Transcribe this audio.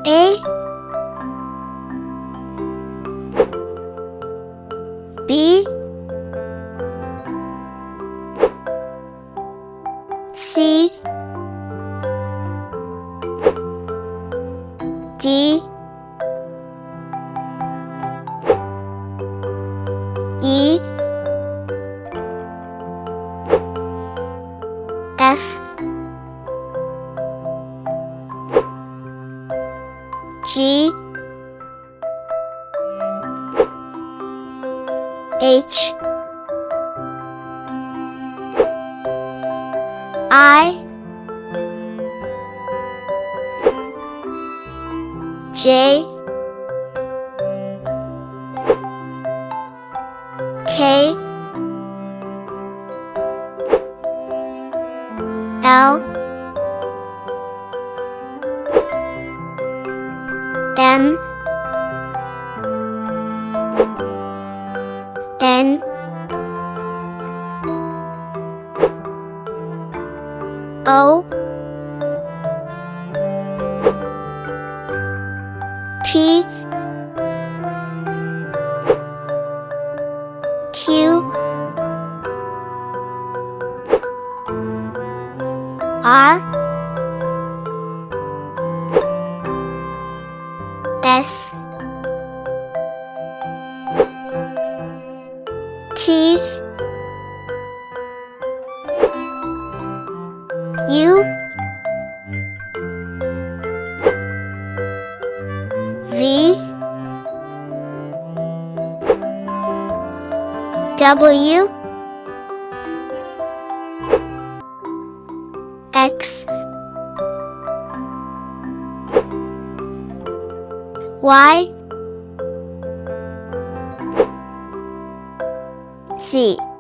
A B C D E F G H I J K L M N O P Q R S T U V W X Y Z